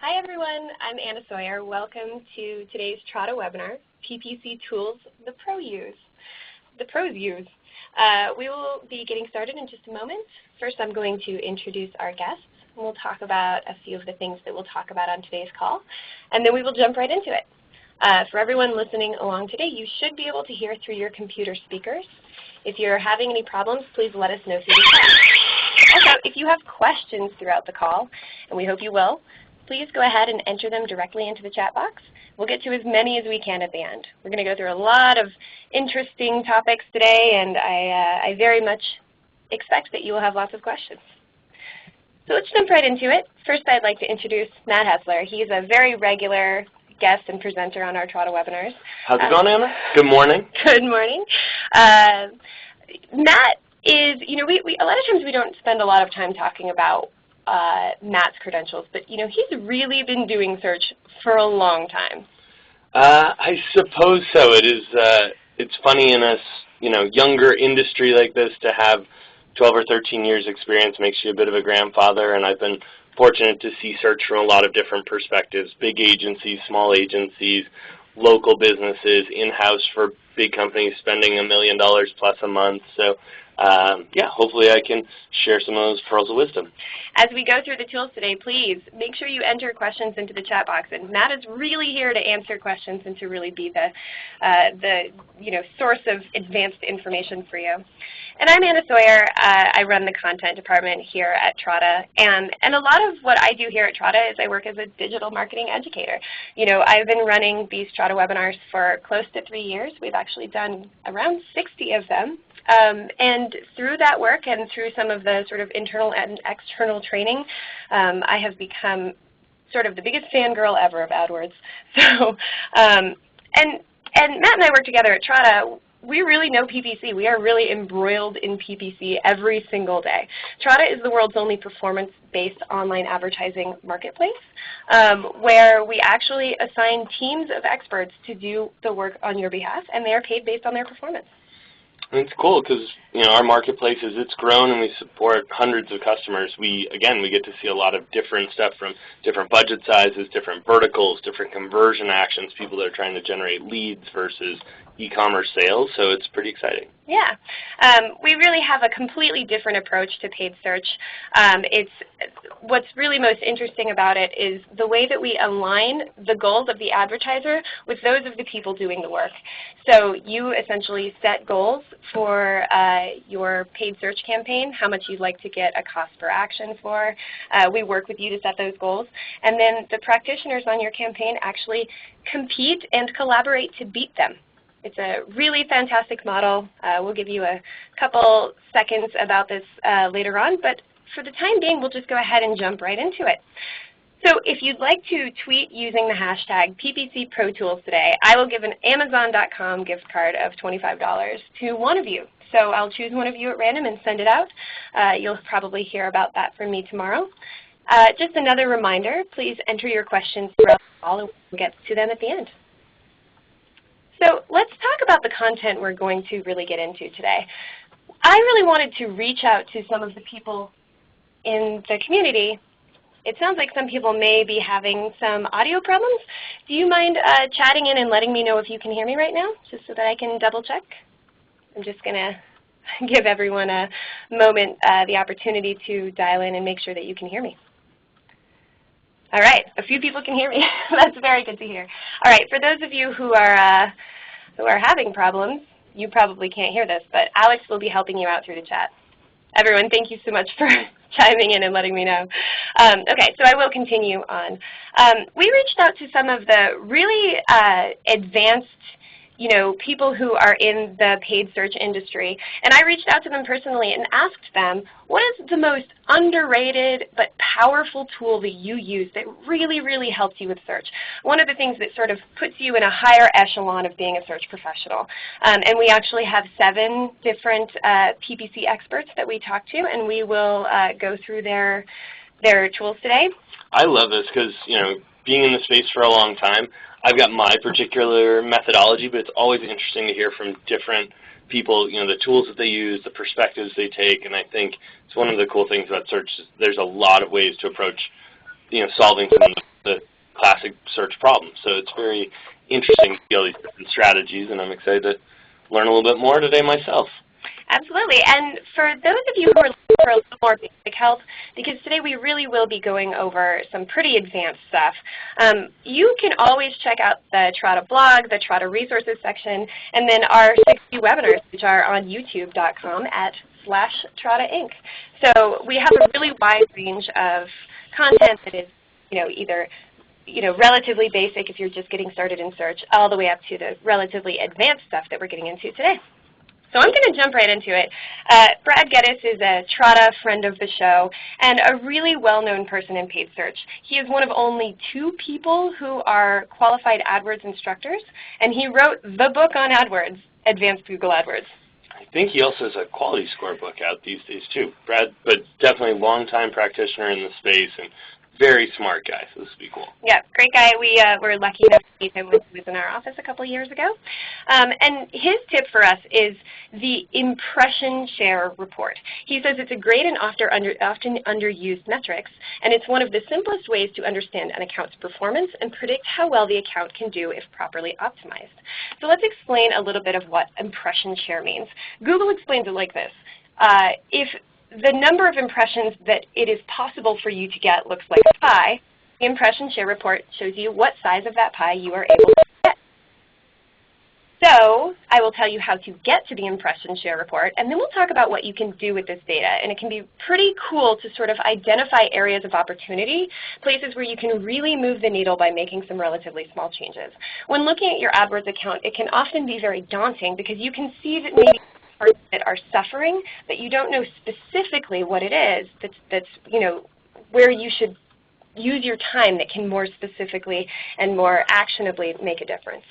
Hi everyone, I'm Anna Sawyer. Welcome to today's Trada webinar, PPC Tools the Pros Use. We will be getting started in just a moment. First I'm going to introduce our guests, and we'll talk about a few of the things that we'll talk about on today's call, and then we will jump right into it. For everyone listening along today, you should be able to hear through your computer speakers. If you're having any problems, please let us know through the chat. Also, if you have questions throughout the call, and we hope you will, please go ahead and enter them directly into the chat box. We'll get to as many as we can at the end. We're going to go through a lot of interesting topics today, and I very much expect that you will have lots of questions. So let's jump right into it. First, I'd like to introduce Matt Hessler. He's a very regular guest and presenter on our Trada webinars. How's it going, Anna? Good morning. Good morning. Matt is, a lot of times we don't spend a lot of time talking about Matt's credentials, but he's really been doing search for a long time. I suppose so. It's funny in a younger industry like this to have 12 or 13 years experience makes you a bit of a grandfather, and I've been fortunate to see search from a lot of different perspectives: big agencies, small agencies, local businesses, in-house for big companies spending $1 million plus a month. So yeah, hopefully I can share some of those pearls of wisdom. As we go through the tools today, please make sure you enter questions into the chat box. And Matt is really here to answer questions and to really be the source of advanced information for you. And I'm Anna Sawyer. I run the content department here at Trada. And a lot of what I do here at Trada is I work as a digital marketing educator. I've been running these Trada webinars for close to 3 years. We've actually done around 60 of them. And through that work and through some of the sort of internal and external training, I have become sort of the biggest fangirl ever of AdWords. So, and Matt and I work together at Trada. We really know PPC. We are really embroiled in PPC every single day. Trada is the world's only performance-based online advertising marketplace where we actually assign teams of experts to do the work on your behalf, and they are paid based on their performance. It's cool because our marketplace, as it's grown and we support hundreds of customers, we get to see a lot of different stuff from different budget sizes, different verticals, different conversion actions, people that are trying to generate leads versus e-commerce sales, so it's pretty exciting. Yeah. We really have a completely different approach to paid search. What's really most interesting about it is the way that we align the goals of the advertiser with those of the people doing the work. So you essentially set goals for your paid search campaign, how much you'd like to get a cost per action for. We work with you to set those goals. And then the practitioners on your campaign actually compete and collaborate to beat them. It's a really fantastic model. We'll give you a couple seconds about this later on, but for the time being, we'll just go ahead and jump right into it. So if you'd like to tweet using the hashtag PPCProTools today, I will give an Amazon.com gift card of $25 to one of you. So I'll choose one of you at random and send it out. You'll probably hear about that from me tomorrow. Just another reminder, please enter your questions throughout the call and we'll get to them at the end. So let's talk about the content we're going to really get into today. I really wanted to reach out to some of the people in the community. It sounds like some people may be having some audio problems. Do you mind chatting in and letting me know if you can hear me right now, just so that I can double check? I'm just going to give everyone a moment, the opportunity to dial in and make sure that you can hear me. All right, a few people can hear me. That's very good to hear. All right, for those of you who are having problems, you probably can't hear this, but Alex will be helping you out through the chat. Everyone, thank you so much for chiming in and letting me know. Okay, so I will continue on. We reached out to some of the really advanced people who are in the paid search industry. And I reached out to them personally and asked them, what is the most underrated but powerful tool that you use that really, really helps you with search? One of the things that sort of puts you in a higher echelon of being a search professional. And we actually have 7 different PPC experts that we talk to, and we will go through their tools today. I love this because, being in the space for a long time, I've got my particular methodology, but it's always interesting to hear from different people, the tools that they use, the perspectives they take, and I think it's one of the cool things about search is there's a lot of ways to approach, solving some of the the classic search problem. So it's very interesting to see all these different strategies, and I'm excited to learn a little bit more today myself. Absolutely. And for those of you who are looking for a little more basic help, because today we really will be going over some pretty advanced stuff, you can always check out the Trada blog, the Trada resources section, and then our 60 webinars, which are on youtube.com/Trada Inc. So we have a really wide range of content that is, either relatively basic if you're just getting started in search, all the way up to the relatively advanced stuff that we're getting into today. So I'm going to jump right into it. Brad Geddes is a Trada friend of the show and a really well-known person in paid search. He is one of only 2 people who are qualified AdWords instructors, and he wrote the book on AdWords, Advanced Google AdWords. I think he also has a quality score book out these days too. Brad, but definitely a long-time practitioner in the space and very smart guy, so this would be cool. Yeah, great guy. We were lucky enough to meet him when he was in our office a couple of years ago. And his tip for us is the impression share report. He says it's a great and often underused metrics, and it's one of the simplest ways to understand an account's performance and predict how well the account can do if properly optimized. So let's explain a little bit of what impression share means. Google explains it like this. If the number of impressions that it is possible for you to get looks like a pie, the impression share report shows you what size of that pie you are able to get. So I will tell you how to get to the impression share report, and then we'll talk about what you can do with this data. And it can be pretty cool to sort of identify areas of opportunity, places where you can really move the needle by making some relatively small changes. When looking at your AdWords account, it can often be very daunting because you can see that maybe parts that are suffering, but you don't know specifically what it is that's where you should use your time that can more specifically and more actionably make a difference.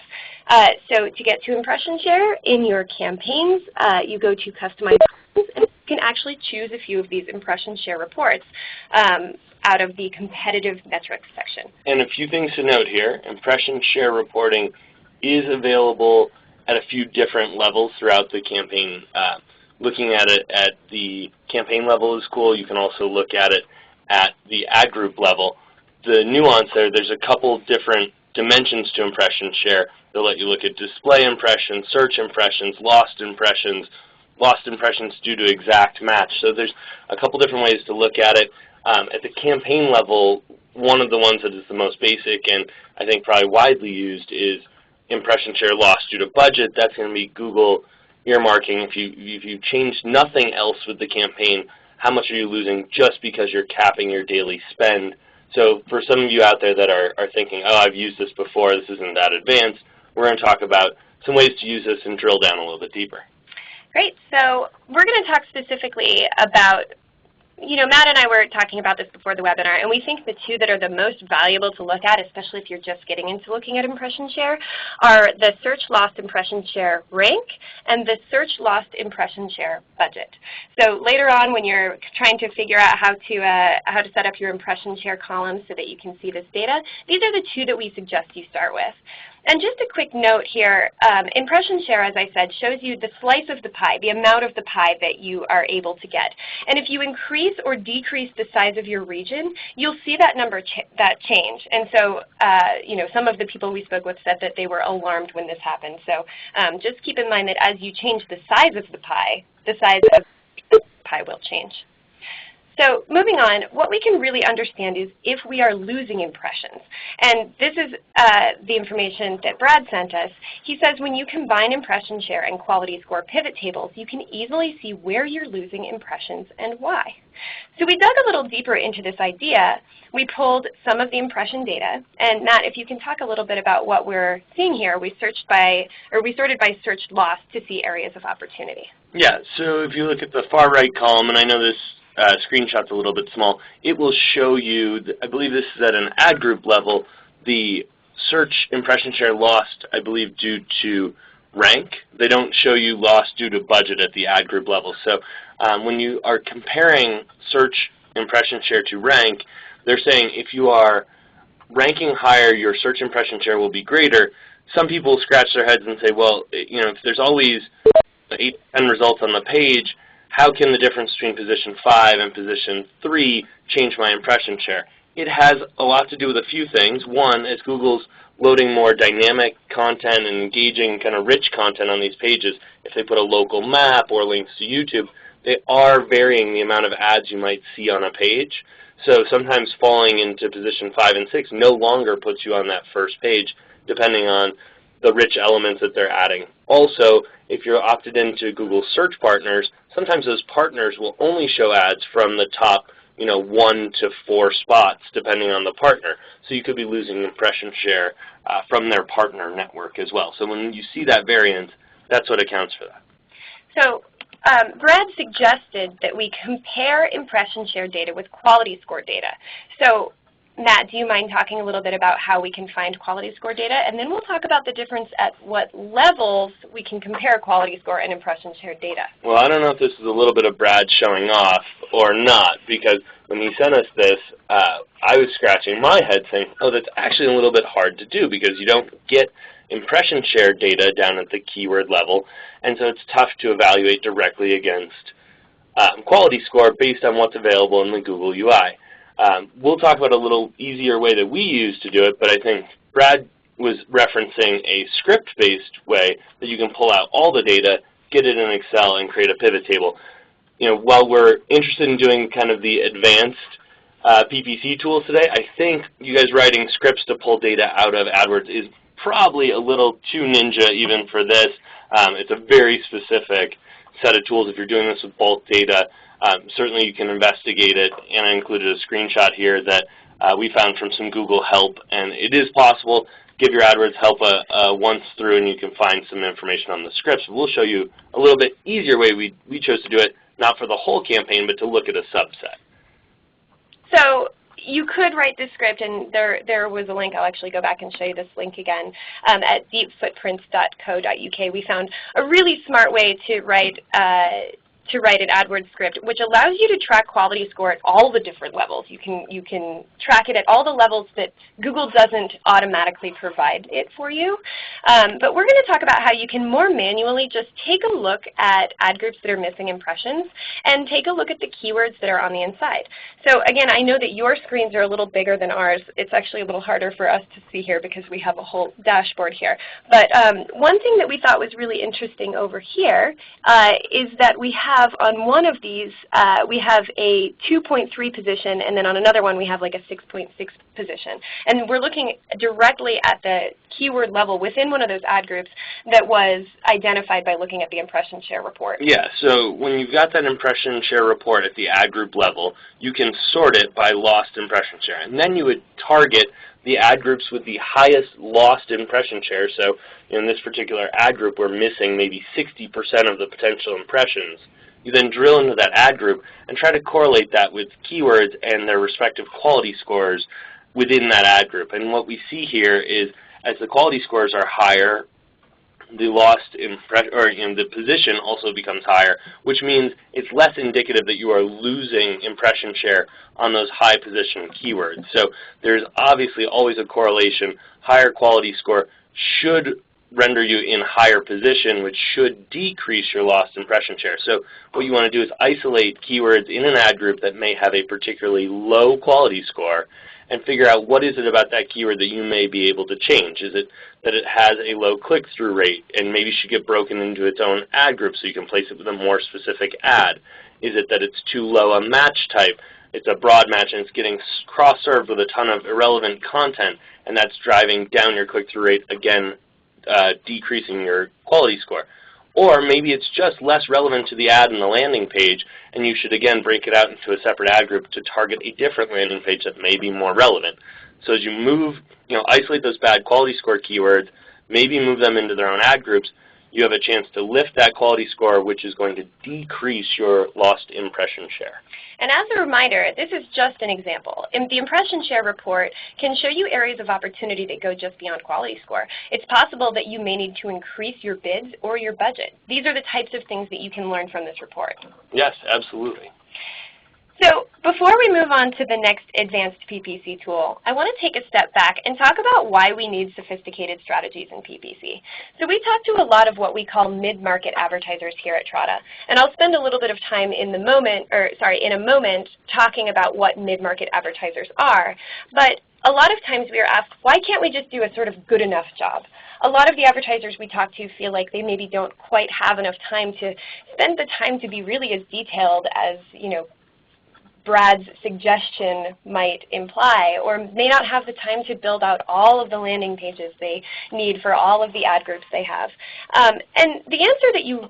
So to get to impression share in your campaigns, you go to Customize, and you can actually choose a few of these impression share reports out of the competitive metrics section. And a few things to note here. Impression share reporting is available at a few different levels throughout the campaign. Looking at it at the campaign level is cool. You can also look at it at the ad group level. The nuance there's a couple different dimensions to impression share. They'll let you look at display impressions, search impressions, lost impressions due to exact match. So there's a couple different ways to look at it. At the campaign level, one of the ones that is the most basic and I think probably widely used is impression share loss due to budget. That's going to be Google earmarking. If you change nothing else with the campaign, how much are you losing just because you're capping your daily spend? So for some of you out there that are thinking, oh, I've used this before, this isn't that advanced, we're going to talk about some ways to use this and drill down a little bit deeper. Great. So we're going to talk specifically about, Matt and I were talking about this before the webinar, and we think the 2 that are the most valuable to look at, especially if you're just getting into looking at impression share, are the search lost impression share rank and the search lost impression share budget. So later on when you're trying to figure out how to set up your impression share column so that you can see this data, these are the 2 that we suggest you start with. And just a quick note here, impression share, as I said, shows you the slice of the pie, the amount of the pie that you are able to get. And if you increase or decrease the size of your region, you'll see that number change. And so, some of the people we spoke with said that they were alarmed when this happened. So just keep in mind that as you change the size of the pie, the size of the pie will change. So moving on, what we can really understand is if we are losing impressions. And this is the information that Brad sent us. He says when you combine impression share and quality score pivot tables, you can easily see where you're losing impressions and why. So we dug a little deeper into this idea. We pulled some of the impression data. And Matt, if you can talk a little bit about what we're seeing here, we sorted by search loss to see areas of opportunity. Yeah, so if you look at the far right column, and I know this screenshot's a little bit small, it will show you, I believe this is at an ad group level, the search impression share lost, I believe, due to rank. They don't show you loss due to budget at the ad group level. So when you are comparing search impression share to rank, they're saying if you are ranking higher, your search impression share will be greater. Some people scratch their heads and say, well, if there's always 8 to 10 results on the page, how can the difference between position 5 and position 3 change my impression share? It has a lot to do with a few things. One, as Google's loading more dynamic content and engaging kind of rich content on these pages, if they put a local map or links to YouTube, they are varying the amount of ads you might see on a page. So sometimes falling into position 5 and 6 no longer puts you on that first page, depending on the rich elements that they're adding. Also, if you're opted into Google Search Partners, sometimes those partners will only show ads from the top 1 to 4 spots, depending on the partner. So you could be losing impression share from their partner network as well. So when you see that variance, that's what accounts for that. So Brad suggested that we compare impression share data with quality score data. So Matt, do you mind talking a little bit about how we can find quality score data? And then we'll talk about the difference at what levels we can compare quality score and impression share data. Well, I don't know if this is a little bit of Brad showing off or not, because when he sent us this, I was scratching my head saying, oh, that's actually a little bit hard to do because you don't get impression share data down at the keyword level, and so it's tough to evaluate directly against quality score based on what's available in the Google UI. We'll talk about a little easier way that we use to do it, but I think Brad was referencing a script-based way that you can pull out all the data, get it in Excel, and create a pivot table. While we're interested in doing kind of the advanced PPC tools today, I think you guys writing scripts to pull data out of AdWords is probably a little too ninja even for this. It's a very specific set of tools if you're doing this with bulk data. Certainly you can investigate it, and I included a screenshot here that we found from some Google help, and it is possible. Give your AdWords help once through and you can find some information on the scripts. We'll show you a little bit easier way we chose to do it, not for the whole campaign, but to look at a subset. So you could write this script, and there was a link. I'll actually go back and show you this link again. At deepfootprints.co.uk, we found a really smart way to write an AdWords script, which allows you to track quality score at all the different levels. You can track it at all the levels that Google doesn't automatically provide it for you. But we're going to talk about how you can more manually just take a look at ad groups that are missing impressions and take a look at the keywords that are on the inside. So again, I know that your screens are a little bigger than ours. It's actually a little harder for us to see here because we have a whole dashboard here. But one thing that we thought was really interesting over here is that we have on one of these, we have a 2.3 position, and then on another one we have like a 6.6 position. And we're looking directly at the keyword level within one of those ad groups that was identified by looking at the impression share report. Yeah, so when you've got that impression share report at the ad group level, you can sort it by lost impression share. And then you would target the ad groups with the highest lost impression share. So in this particular ad group, we're missing maybe 60% of the potential impressions. You then drill into that ad group and try to correlate that with keywords and their respective quality scores within that ad group. And what we see here is as the quality scores are higher, the lost impression, or the position also becomes higher, which means it's less indicative that you are losing impression share on those high position keywords. So there's obviously always a correlation. Higher quality score should render you in higher position, which should decrease your lost impression share. So what you want to do is isolate keywords in an ad group that may have a particularly low quality score and figure out what is it about that keyword that you may be able to change. Is it that it has a low click-through rate and maybe should get broken into its own ad group so you can place it with a more specific ad? Is it that it's too low a match type? It's a broad match and it's getting cross-served with a ton of irrelevant content, and that's driving down your click-through rate, again, decreasing your quality score. Or maybe it's just less relevant to the ad and the landing page, and you should again break it out into a separate ad group to target a different landing page that may be more relevant. So as you move, isolate those bad quality score keywords, maybe move them into their own ad groups, you have a chance to lift that quality score, which is going to decrease your lost impression share. And as a reminder, this is just an example. The impression share report can show you areas of opportunity that go just beyond quality score. It's possible that you may need to increase your bids or your budget. These are the types of things that you can learn from this report. Yes, absolutely. So before we move on to the next advanced PPC tool, I want to take a step back and talk about why we need sophisticated strategies in PPC. So we talk to a lot of what we call mid-market advertisers here at Trada, and I'll spend a little bit of time in a moment talking about what mid-market advertisers are. But a lot of times we are asked, why can't we just do a sort of good enough job? A lot of the advertisers we talk to feel like they maybe don't quite have enough time to spend the time to be really as detailed as, Brad's suggestion might imply, or may not have the time to build out all of the landing pages they need for all of the ad groups they have. And the answer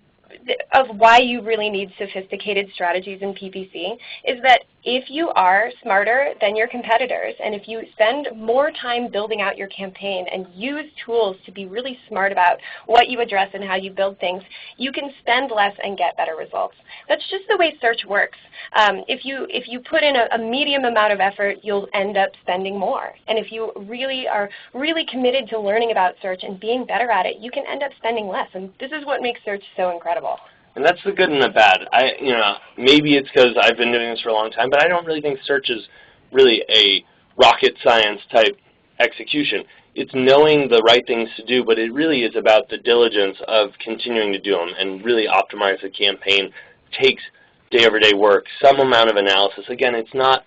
of why you really need sophisticated strategies in PPC is that if you are smarter than your competitors, and if you spend more time building out your campaign and use tools to be really smart about what you address and how you build things, you can spend less and get better results. That's just the way search works. If you put in a medium amount of effort, you'll end up spending more. And if you really are committed to learning about search and being better at it, you can end up spending less. And this is what makes search so incredible. And that's the good and the bad. Maybe it's because I've been doing this for a long time, but I don't really think search is really a rocket science type execution. It's knowing the right things to do, but it really is about the diligence of continuing to do them and really optimize the campaign. It takes day-over-day work, some amount of analysis. Again, it's not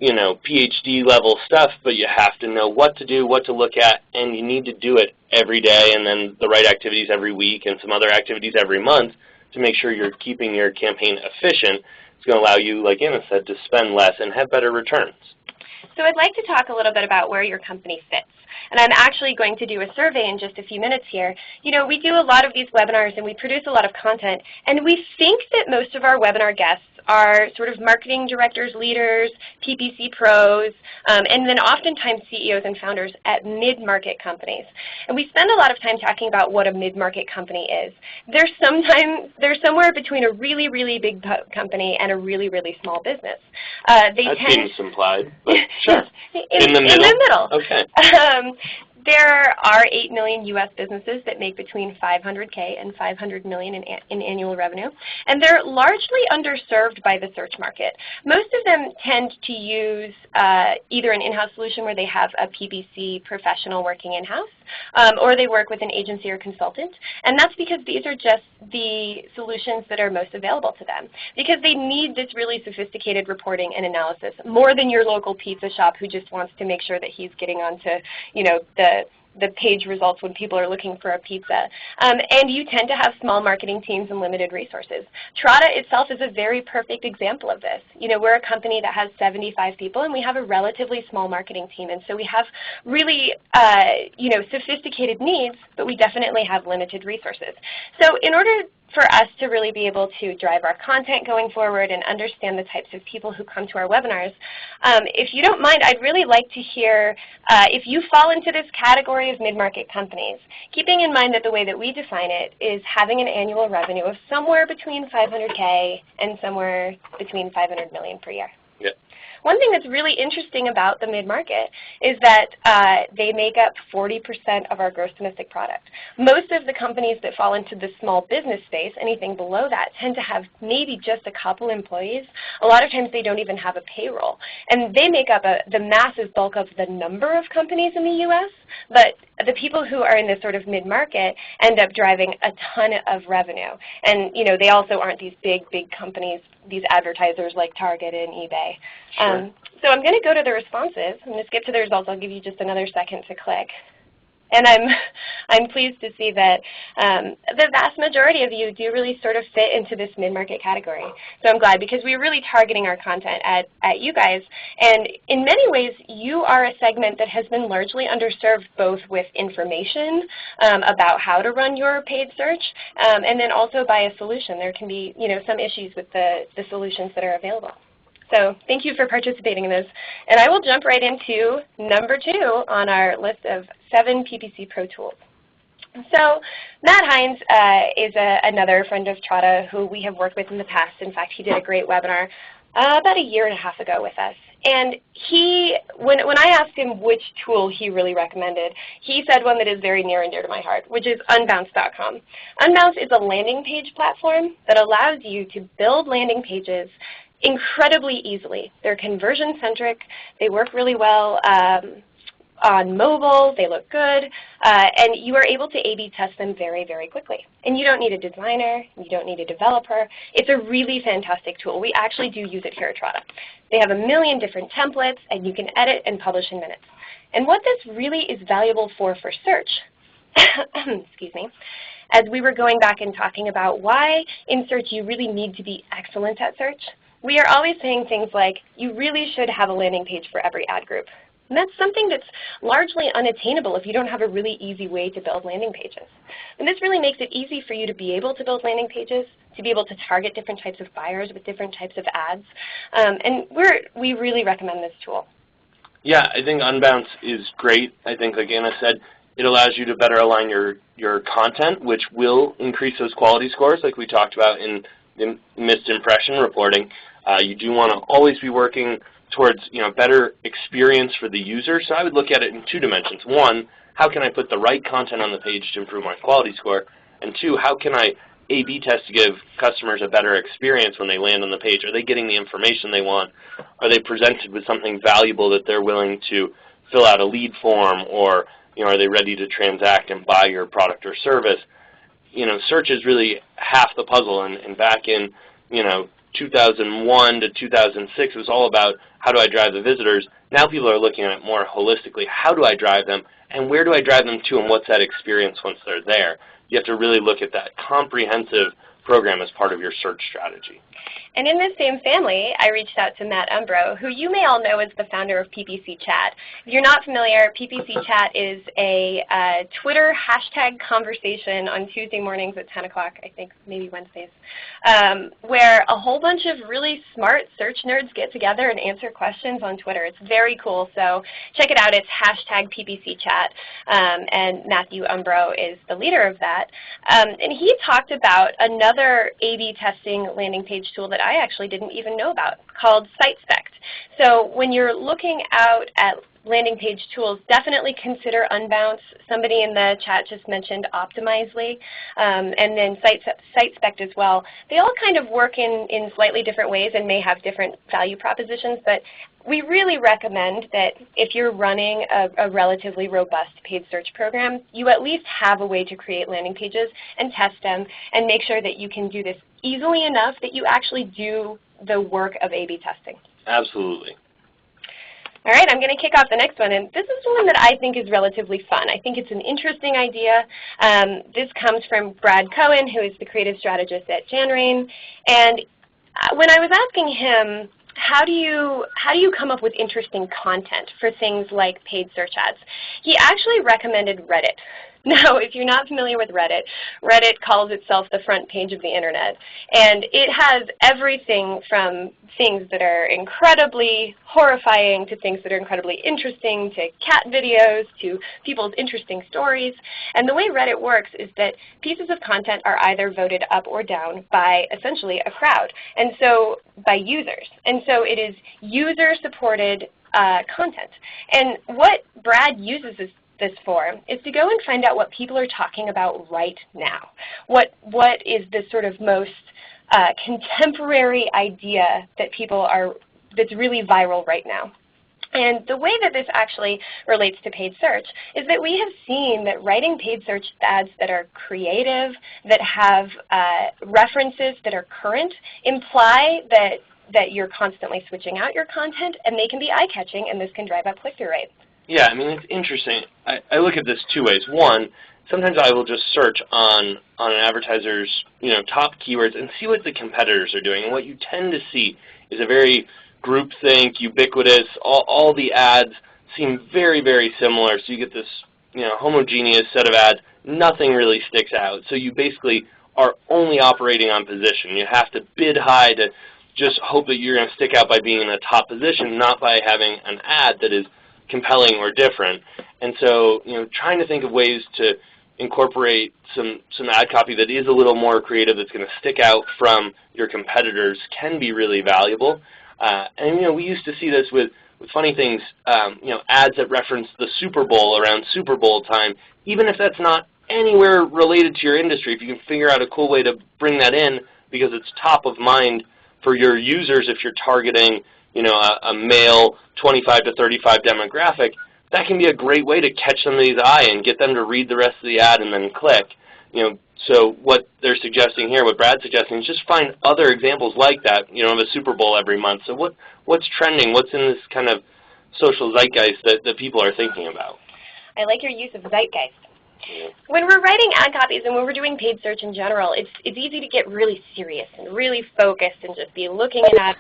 PhD level stuff, but you have to know what to do, what to look at, and you need to do it every day, and then the right activities every week and some other activities every month to make sure you're keeping your campaign efficient. It's going to allow you, like Anna said, to spend less and have better returns. So I'd like to talk a little bit about where your company fits. And I'm actually going to do a survey in just a few minutes here. We do a lot of these webinars and we produce a lot of content, and we think that most of our webinar guests are sort of marketing directors, leaders, PPC pros, and then oftentimes CEOs and founders at mid-market companies. And we spend a lot of time talking about what a mid-market company is. They're somewhere between a really, really big company and a really, really small business. That seems implied, but sure. In the middle? In the middle. Okay. There are 8 million U.S. businesses that make between $500K and $500 million in annual revenue, and they're largely underserved by the search market. Most of them tend to use either an in-house solution where they have a PPC professional working in-house, or they work with an agency or consultant, and that's because these are just the solutions that are most available to them, because they need this really sophisticated reporting and analysis, more than your local pizza shop who just wants to make sure that he's getting onto, the page results when people are looking for a pizza. And you tend to have small marketing teams and limited resources. Trada itself is a very perfect example of this. We're a company that has 75 people, and we have a relatively small marketing team. And so we have really, sophisticated needs, but we definitely have limited resources. So in order for us to really be able to drive our content going forward and understand the types of people who come to our webinars, if you don't mind, I'd really like to hear if you fall into this category of mid-market companies, keeping in mind that the way that we define it is having an annual revenue of somewhere between $500K and somewhere between $500 million per year. Yep. One thing that's really interesting about the mid-market is that they make up 40% of our gross domestic product. Most of the companies that fall into the small business space, anything below that, tend to have maybe just a couple employees. A lot of times they don't even have a payroll. And they make up the massive bulk of the number of companies in the U.S., but the people who are in this sort of mid-market end up driving a ton of revenue. And they also aren't these big companies, these advertisers like Target and eBay. Sure. So I'm going to go to the responses. I'm going to skip to the results. I'll give you just another second to click. And I'm pleased to see that the vast majority of you do really sort of fit into this mid-market category. So I'm glad, because we're really targeting our content at you guys. And in many ways, you are a segment that has been largely underserved, both with information about how to run your paid search, and then also by a solution. There can be some issues with the solutions that are available. So thank you for participating in this. And I will jump right into number 2 on our list of 7 PPC Pro tools. So Matt Heinz is another friend of Trada who we have worked with in the past. In fact, he did a great webinar about a year and a half ago with us. And when I asked him which tool he really recommended, he said one that is very near and dear to my heart, which is Unbounce.com. Unbounce is a landing page platform that allows you to build landing pages incredibly easily. They're conversion-centric. They work really well on mobile. They look good. And you are able to A/B test them very, very quickly. And you don't need a designer. You don't need a developer. It's a really fantastic tool. We actually do use it here at Trada. They have a million different templates, and you can edit and publish in minutes. And what this really is valuable for search, excuse me, as we were going back and talking about why in search you really need to be excellent at search, we are always saying things like, you really should have a landing page for every ad group. And that's something that's largely unattainable if you don't have a really easy way to build landing pages. And this really makes it easy for you to be able to build landing pages, to be able to target different types of buyers with different types of ads. And we really recommend this tool. Yeah, I think Unbounce is great. I think, like Anna said, it allows you to better align your content, which will increase those quality scores like we talked about in the missed impression reporting. You do want to always be working towards better experience for the user. So I would look at it in two dimensions. One, how can I put the right content on the page to improve my quality score? And two, how can I A/B test to give customers a better experience when they land on the page? Are they getting the information they want? Are they presented with something valuable that they're willing to fill out a lead form, or are they ready to transact and buy your product or service? Search is really half the puzzle, and back in 2001 to 2006, it was all about how do I drive the visitors. Now people are looking at it more holistically. How do I drive them, and where do I drive them to, and what's that experience once they're there? You have to really look at that comprehensive program as part of your search strategy. And in this same family, I reached out to Matt Umbro, who you may all know as the founder of PPC Chat. If you're not familiar, PPC Chat is a Twitter hashtag conversation on Tuesday mornings at 10 o'clock, I think, maybe Wednesdays, where a whole bunch of really smart search nerds get together and answer questions on Twitter. It's very cool, so check it out. It's hashtag PPC Chat, and Matthew Umbro is the leader of that. And he talked about another A/B testing landing page tool that I actually didn't even know about, called SiteSpect. So when you're looking out at landing page tools, definitely consider Unbounce. Somebody in the chat just mentioned Optimizely, and then SiteSpect as well. They all kind of work in slightly different ways and may have different value propositions, but we really recommend that if you're running a relatively robust paid search program, you at least have a way to create landing pages and test them and make sure that you can do this easily enough that you actually do the work of A/B testing. Absolutely. All right, I'm going to kick off the next one, and this is one that I think is relatively fun. I think it's an interesting idea. This comes from Brad Cohen, who is the creative strategist at Janrain, and when I was asking him, how do you come up with interesting content for things like paid search ads, he actually recommended Reddit. Now, if you're not familiar with Reddit, Reddit calls itself the front page of the Internet, and it has everything from things that are incredibly horrifying to things that are incredibly interesting, to cat videos, to people's interesting stories. And the way Reddit works is that pieces of content are either voted up or down by essentially a crowd, and so by users. And so it is user-supported content. And what Brad uses this for is to go and find out what people are talking about right now. What is the sort of most contemporary idea that that's really viral right now. And the way that this actually relates to paid search is that we have seen that writing paid search ads that are creative, that have references that are current, imply that you're constantly switching out your content, and they can be eye-catching, and this can drive up click-through rate. Yeah, I mean, it's interesting. I look at this two ways. One, sometimes I will just search on an advertiser's top keywords and see what the competitors are doing. And what you tend to see is a very groupthink, ubiquitous. All the ads seem very, very similar. So you get this homogeneous set of ads. Nothing really sticks out. So you basically are only operating on position. You have to bid high to just hope that you're going to stick out by being in a top position, not by having an ad that is compelling or different. And so, trying to think of ways to incorporate some ad copy that is a little more creative, that's going to stick out from your competitors, can be really valuable. And we used to see this with funny things, ads that reference the Super Bowl around Super Bowl time. Even if that's not anywhere related to your industry, if you can figure out a cool way to bring that in because it's top of mind for your users, if you're targeting, you know, a male 25 to 35 demographic, that can be a great way to catch somebody's eye and get them to read the rest of the ad and then click. You know, so what they're suggesting here, what Brad's suggesting, is just find other examples like that. You know, of a Super Bowl every month. So what's trending? What's in this kind of social zeitgeist that people are thinking about? I like your use of zeitgeist. Yeah. When we're writing ad copies and when we're doing paid search in general, it's easy to get really serious and really focused and just be looking at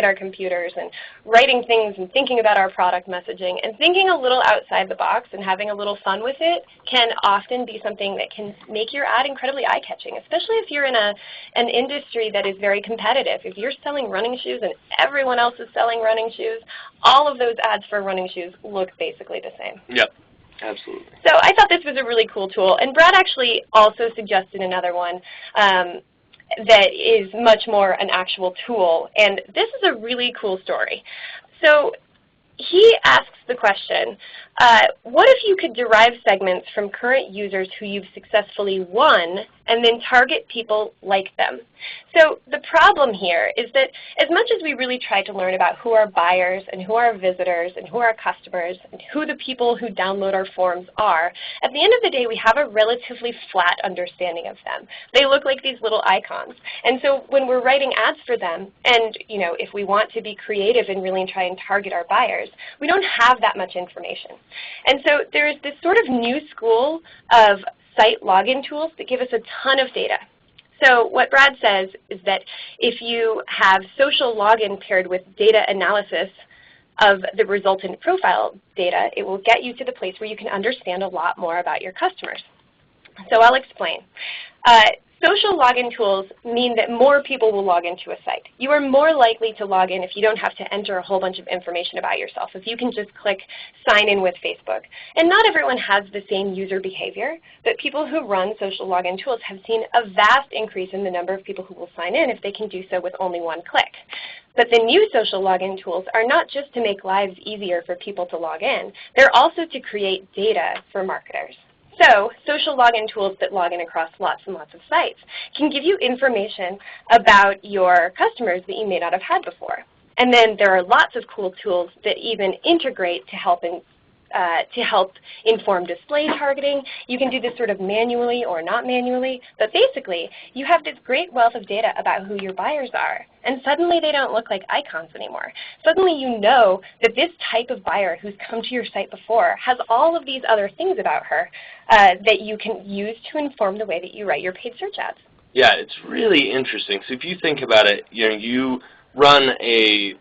our computers and writing things and thinking about our product messaging, and thinking a little outside the box and having a little fun with it can often be something that can make your ad incredibly eye-catching, especially if you're in an industry that is very competitive. If you're selling running shoes and everyone else is selling running shoes, all of those ads for running shoes look basically the same. Yep. Absolutely. So I thought this was a really cool tool, and Brad actually also suggested another one that is much more an actual tool, and this is a really cool story. So he asks the question, what if you could derive segments from current users who you've successfully won and then target people like them? So the problem here is that as much as we really try to learn about who our buyers and who our visitors and who our customers and who the people who download our forms are, at the end of the day we have a relatively flat understanding of them. They look like these little icons. And so when we're writing ads for them, and you know, if we want to be creative and really try and target our buyers, we don't have that much information. And so there's this sort of new school of site login tools that give us a ton of data. So what Brad says is that if you have social login paired with data analysis of the resultant profile data, it will get you to the place where you can understand a lot more about your customers. So I'll explain. Social login tools mean that more people will log into a site. You are more likely to log in if you don't have to enter a whole bunch of information about yourself, if you can just click sign in with Facebook. And not everyone has the same user behavior, but people who run social login tools have seen a vast increase in the number of people who will sign in if they can do so with only one click. But the new social login tools are not just to make lives easier for people to log in, they're also to create data for marketers. So social login tools that log in across lots and lots of sites can give you information about your customers that you may not have had before. And then there are lots of cool tools that even integrate to help inform display targeting. You can do this sort of manually or not manually, but basically you have this great wealth of data about who your buyers are, and suddenly they don't look like icons anymore. Suddenly you know that this type of buyer who's come to your site before has all of these other things about her that you can use to inform the way that you write your paid search ads. Yeah, it's really interesting. So if you think about it, you run a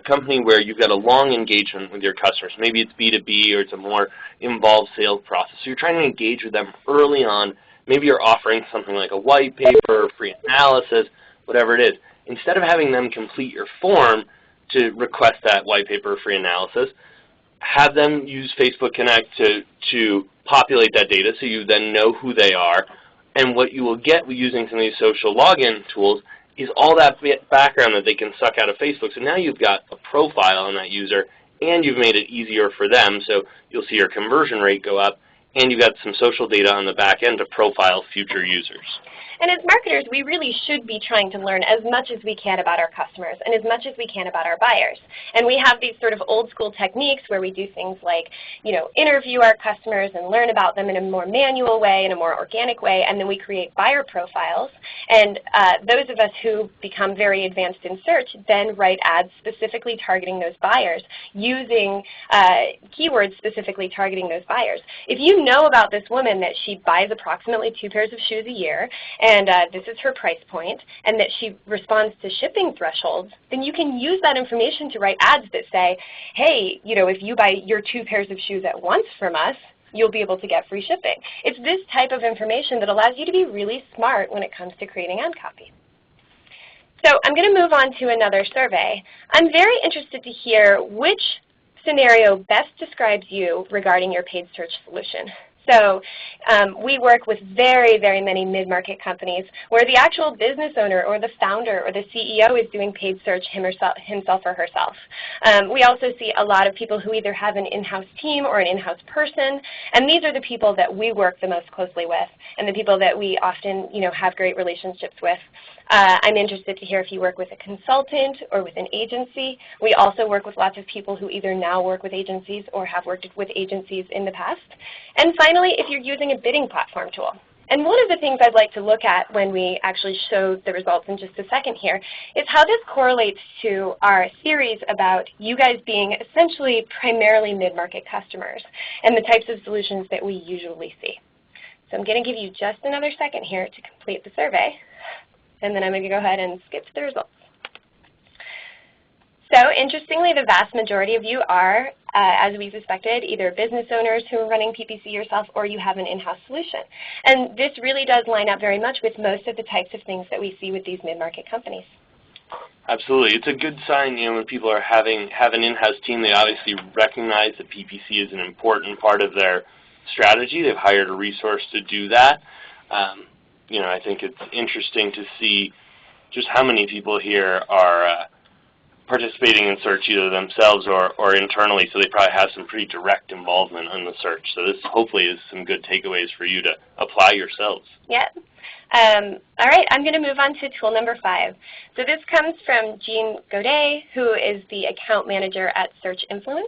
company where you've got a long engagement with your customers. Maybe it's B2B or it's a more involved sales process. So you're trying to engage with them early on. Maybe you're offering something like a white paper, free analysis, whatever it is. Instead of having them complete your form to request that white paper or free analysis, have them use Facebook Connect to populate that data so you then know who they are. And what you will get with using some of these social login tools is all that background that they can suck out of Facebook. So now you've got a profile on that user, and you've made it easier for them, so you'll see your conversion rate go up, and you've got some social data on the back end to profile future users. And as marketers, we really should be trying to learn as much as we can about our customers and as much as we can about our buyers. And we have these sort of old school techniques where we do things like, interview our customers and learn about them in a more manual way, in a more organic way, and then we create buyer profiles. And those of us who become very advanced in search then write ads specifically targeting those buyers, using keywords specifically targeting those buyers. If you know about this woman that she buys approximately 2 pairs of shoes a year, and this is her price point, and that she responds to shipping thresholds, then you can use that information to write ads that say, hey, if you buy your 2 pairs of shoes at once from us, you'll be able to get free shipping. It's this type of information that allows you to be really smart when it comes to creating ad copy. So I'm going to move on to another survey. I'm very interested to hear which scenario best describes you regarding your paid search solution. So we work with very, very many mid-market companies where the actual business owner or the founder or the CEO is doing paid search himself or herself. We also see a lot of people who either have an in-house team or an in-house person, and these are the people that we work the most closely with and the people that we often have great relationships with. I'm interested to hear if you work with a consultant or with an agency. We also work with lots of people who either now work with agencies or have worked with agencies in the past. And finally, if you're using a bidding platform tool. And one of the things I'd like to look at when we actually show the results in just a second here is how this correlates to our theories about you guys being essentially primarily mid-market customers and the types of solutions that we usually see. So I'm going to give you just another second here to complete the survey, and then I'm going to go ahead and skip to the results. So interestingly, the vast majority of you are, as we suspected, either business owners who are running PPC yourself or you have an in-house solution. And this really does line up very much with most of the types of things that we see with these mid-market companies. Absolutely. It's a good sign, when people are have an in-house team, they obviously recognize that PPC is an important part of their strategy. They've hired a resource to do that. I think it's interesting to see just how many people here are participating in search either themselves or internally, so they probably have some pretty direct involvement in the search. So this hopefully is some good takeaways for you to apply yourselves. Yeah. All right, I'm going to move on to tool number 5. So this comes from Jeanne Gaudet, who is the account manager at Search Influence,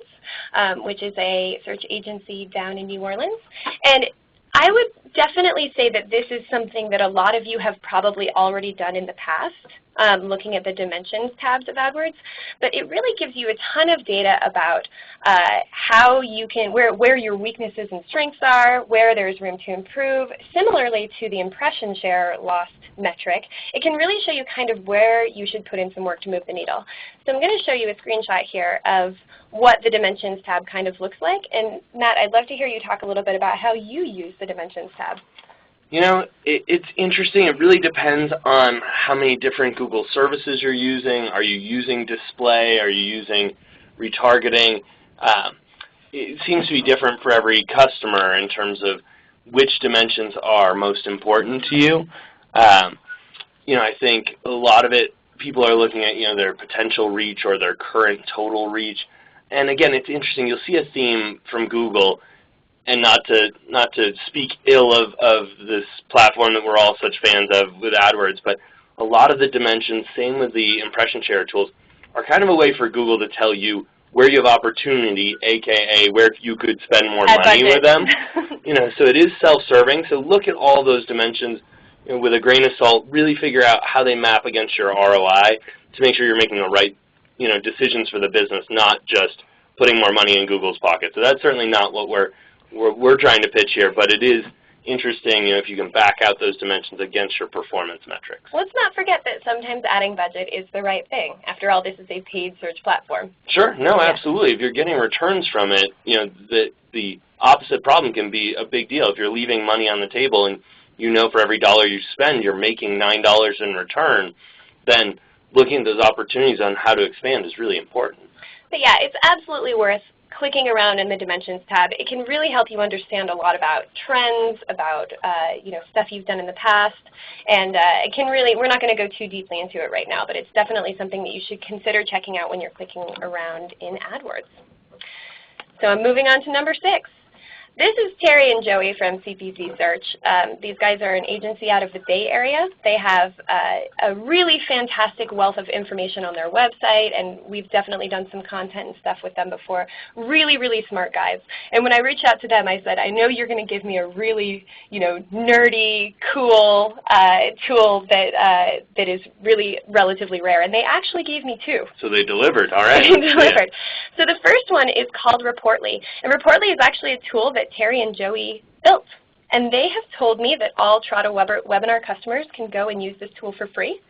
which is a search agency down in New Orleans. And I would definitely say that this is something that a lot of you have probably already done in the past, looking at the dimensions tabs of AdWords, but it really gives you a ton of data about how you can, where your weaknesses and strengths are, where there's room to improve. Similarly to the impression share lost metric, it can really show you kind of where you should put in some work to move the needle. So I'm going to show you a screenshot here of what the Dimensions tab kind of looks like. And Matt, I'd love to hear you talk a little bit about how you use the Dimensions tab. It's interesting. It really depends on how many different Google services you're using. Are you using display? Are you using retargeting? It seems to be different for every customer in terms of which dimensions are most important to you. I think a lot of it, people are looking at their potential reach or their current total reach. And again, it's interesting. You'll see a theme from Google. And not to speak ill of this platform that we're all such fans of with AdWords, but a lot of the dimensions, same with the impression share tools, are kind of a way for Google to tell you where you have opportunity, aka where you could spend more money with them. So it is self-serving. So look at all those dimensions with a grain of salt. Really figure out how they map against your ROI to make sure you're making the right decisions for the business, not just putting more money in Google's pocket. So that's certainly not what we're trying to pitch here, but it is interesting if you can back out those dimensions against your performance metrics. Let's not forget that sometimes adding budget is the right thing. After all, this is a paid search platform. Sure. No, absolutely. If you're getting returns from it, the opposite problem can be a big deal. If you're leaving money on the table and for every dollar you spend, you're making $9 in return, then looking at those opportunities on how to expand is really important. But yeah, it's absolutely worth clicking around in the Dimensions tab. It can really help you understand a lot about trends, about stuff you've done in the past, and it can really, we're not going to go too deeply into it right now, but it's definitely something that you should consider checking out when you're clicking around in AdWords. So I'm moving on to number 6. This is Terry and Joey from CPC Search. These guys are an agency out of the Bay Area. They have a really fantastic wealth of information on their website, and we've definitely done some content and stuff with them before. Really, really smart guys. And when I reached out to them, I said, I know you're going to give me a really, nerdy, cool tool that is really relatively rare. And they actually gave me 2. So they delivered, all right. They delivered. Yeah. So the first one is called Reportly. And Reportly is actually a tool that Terry and Joey built. And they have told me that all Trada webinar customers can go and use this tool for free.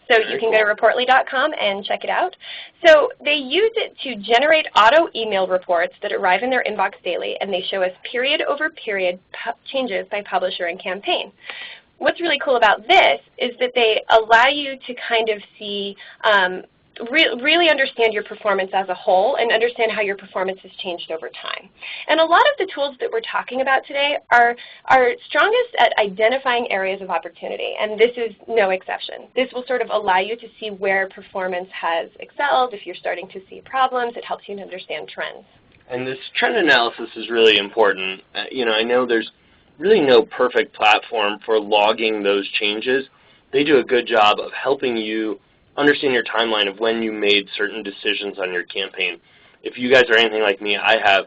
So you can go to reportly.com and check it out. So they use it to generate auto email reports that arrive in their inbox daily, and they show us period over period changes by publisher and campaign. What's really cool about this is that they allow you to kind of see really understand your performance as a whole and understand how your performance has changed over time. And a lot of the tools that we're talking about today are strongest at identifying areas of opportunity, and this is no exception. This will sort of allow you to see where performance has excelled. If you're starting to see problems, it helps you to understand trends. And this trend analysis is really important. I know there's really no perfect platform for logging those changes. They do a good job of helping you understand your timeline of when you made certain decisions on your campaign. If you guys are anything like me, I have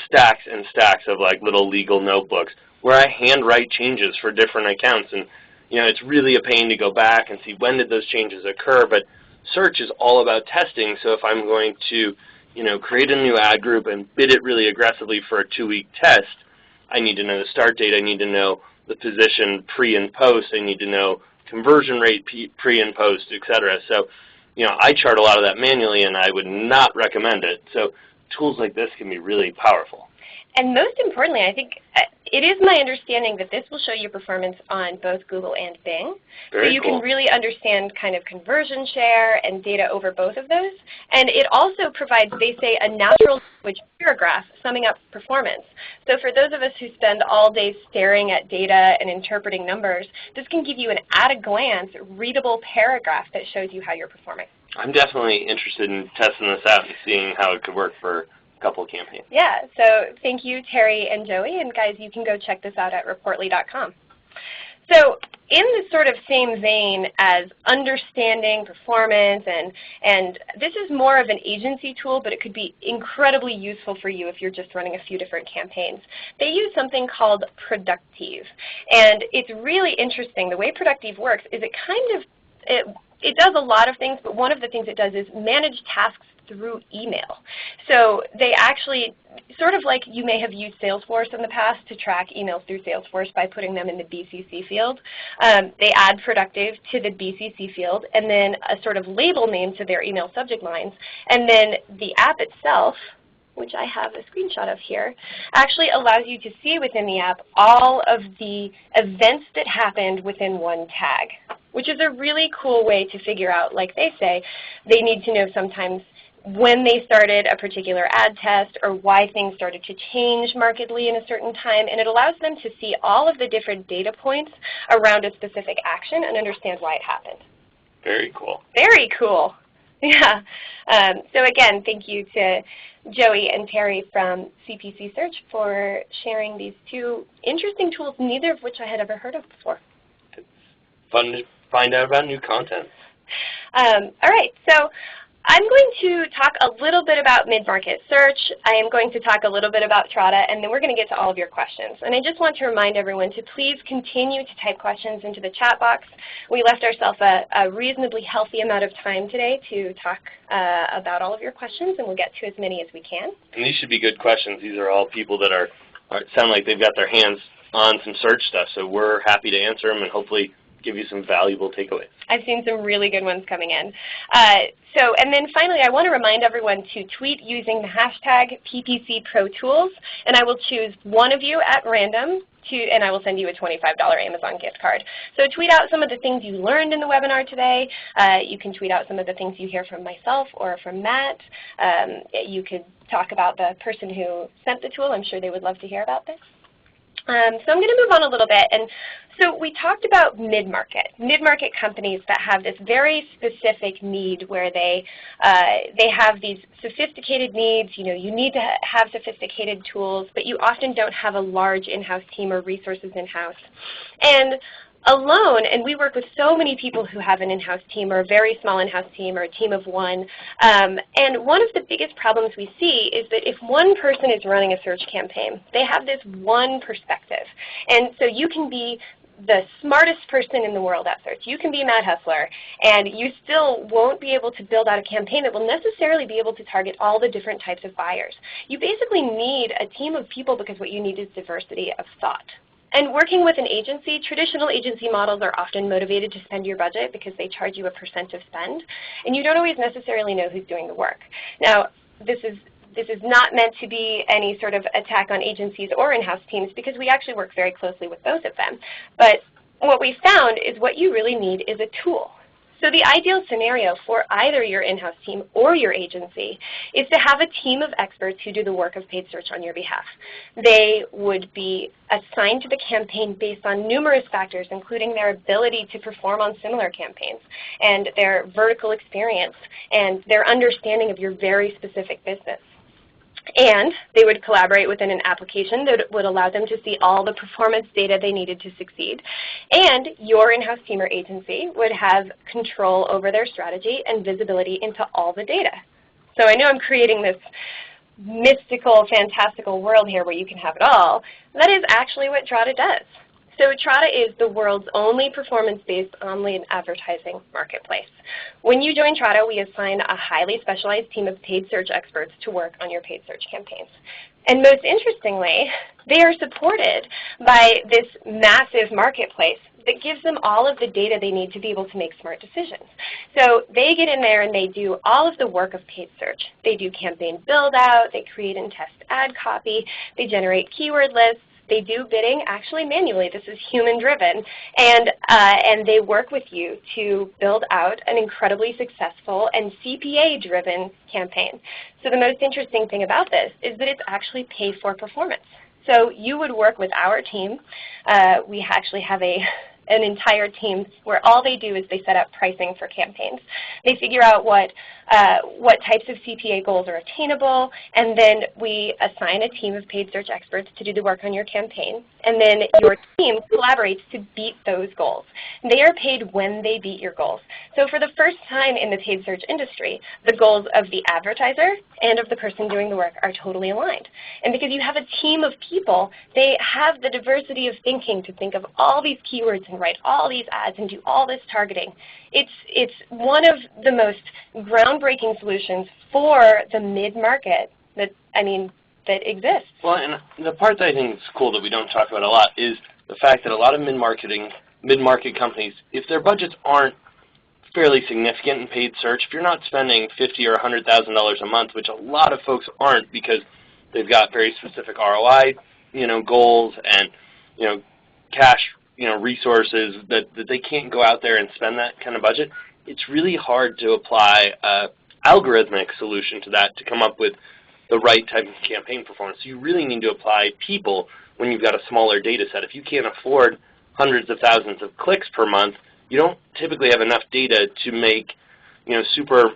stacks and stacks of like little legal notebooks where I handwrite changes for different accounts, and it's really a pain to go back and see when did those changes occur. But search is all about testing, so if I'm going to create a new ad group and bid it really aggressively for a 2-week test, I need to know the start date, I need to know the position pre and post, I need to know conversion rate pre and post, etc. So, I chart a lot of that manually, and I would not recommend it. So tools like this can be really powerful. And most importantly, I think it is my understanding that this will show you performance on both Google and Bing. Very so you cool. can really understand kind of conversion share and data over both of those. And it also provides, they say, a natural language paragraph summing up performance. So for those of us who spend all day staring at data and interpreting numbers, this can give you an at-a-glance, readable paragraph that shows you how you're performing. I'm definitely interested in testing this out and seeing how it could work for couple campaigns. Yeah, so thank you, Terry and Joey, and guys, you can go check this out at reportly.com. So in the sort of same vein as understanding performance, and this is more of an agency tool, but it could be incredibly useful for you if you're just running a few different campaigns. They use something called Productive, and it's really interesting. The way Productive works is it does a lot of things, but one of the things it does is manage tasks through email. So they actually, sort of like you may have used Salesforce in the past to track emails through Salesforce by putting them in the BCC field, they add Productive to the BCC field and then a sort of label name to their email subject lines, and then the app itself, which I have a screenshot of here, actually allows you to see within the app all of the events that happened within one tag, which is a really cool way to figure out, like they say, they need to know sometimes when they started a particular ad test or why things started to change markedly in a certain time, and it allows them to see all of the different data points around a specific action and understand why it happened. Very cool. Very cool. Yeah. So again, thank you to Joey and Terry from CPC Search for sharing these two interesting tools, neither of which I had ever heard of before. It's fun to find out about new content. All right. So I'm going to talk a little bit about mid-market search. I am going to talk a little bit about Trada, and then we're going to get to all of your questions. And I just want to remind everyone to please continue to type questions into the chat box. We left ourselves a reasonably healthy amount of time today to talk about all of your questions, and we'll get to as many as we can. And these should be good questions. These are all people that sound like they've got their hands on some search stuff, so we're happy to answer them and hopefully give you some valuable takeaways. I've seen some really good ones coming in. And then finally, I want to remind everyone to tweet using the hashtag PPCProTools, and I will choose one of you at random, and I will send you a $25 Amazon gift card. So tweet out some of the things you learned in the webinar today. You can tweet out some of the things you hear from myself or from Matt. You could talk about the person who sent the tool. I'm sure they would love to hear about this. So I'm going to move on a little bit. And so we talked about mid-market companies that have this very specific need where they have these sophisticated needs. You need to have sophisticated tools, but you often don't have a large in-house team or resources in-house. And alone, and we work with so many people who have an in-house team or a very small in-house team or a team of one, and one of the biggest problems we see is that if one person is running a search campaign, they have this one perspective. And so you can be the smartest person in the world at search. You can be Matt Hessler, and you still won't be able to build out a campaign that will necessarily be able to target all the different types of buyers. You basically need a team of people because what you need is diversity of thought. And working with an agency, traditional agency models are often motivated to spend your budget because they charge you a % of spend, and you don't always necessarily know who's doing the work. Now, this is not meant to be any sort of attack on agencies or in-house teams because we actually work very closely with both of them. But what we found is what you really need is a tool. So the ideal scenario for either your in-house team or your agency is to have a team of experts who do the work of paid search on your behalf. They would be assigned to the campaign based on numerous factors, including their ability to perform on similar campaigns, and their vertical experience, and their understanding of your very specific business. And they would collaborate within an application that would allow them to see all the performance data they needed to succeed. And your in-house team or agency would have control over their strategy and visibility into all the data. So I know I'm creating this mystical, fantastical world here where you can have it all. That is actually what Trada does. So Trada is the world's only performance-based online advertising marketplace. When you join Trada, we assign a highly specialized team of paid search experts to work on your paid search campaigns. And most interestingly, they are supported by this massive marketplace that gives them all of the data they need to be able to make smart decisions. So they get in there and they do all of the work of paid search. They do campaign build out, they create and test ad copy, they generate keyword lists, they do bidding actually manually. This is human-driven, and they work with you to build out an incredibly successful and CPA-driven campaign. So the most interesting thing about this is that it's actually pay-for-performance. So you would work with our team. We actually have an entire team where all they do is they set up pricing for campaigns. They figure out what types of CPA goals are attainable, and then we assign a team of paid search experts to do the work on your campaign, and then your team collaborates to beat those goals. They are paid when they beat your goals. So for the first time in the paid search industry, the goals of the advertiser and of the person doing the work are totally aligned. And because you have a team of people, they have the diversity of thinking to think of all these keywords and write all these ads and do all this targeting. It's one of the most groundbreaking solutions for the mid-market that exists. Well, and the part that I think is cool that we don't talk about a lot is the fact that a lot of mid-market companies, if their budgets aren't fairly significant in paid search, if you're not spending $50,000 or $100,000 a month, which a lot of folks aren't because they've got very specific ROI, goals and, cash, resources that they can't go out there and spend that kind of budget, it's really hard to apply an algorithmic solution to that to come up with the right type of campaign performance. So you really need to apply people when you've got a smaller data set. If you can't afford hundreds of thousands of clicks per month, you don't typically have enough data to make super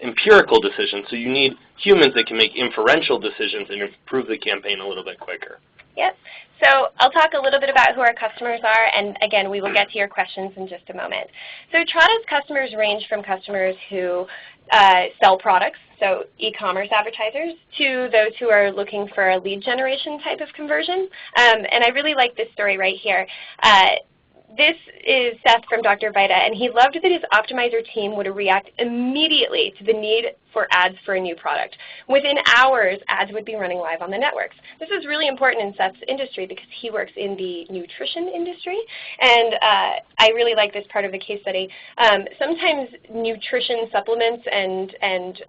empirical decisions. So you need humans that can make inferential decisions and improve the campaign a little bit quicker. Yep. So I'll talk a little bit about who our customers are, and again, we will get to your questions in just a moment. So Trada's customers range from customers who sell products, so e-commerce advertisers, to those who are looking for a lead generation type of conversion. And I really like this story right here. This is Seth from Dr. Vita, and he loved that his optimizer team would react immediately to the need for ads for a new product. Within hours, ads would be running live on the networks. This is really important in Seth's industry because he works in the nutrition industry, and I really like this part of the case study. Sometimes nutrition supplements and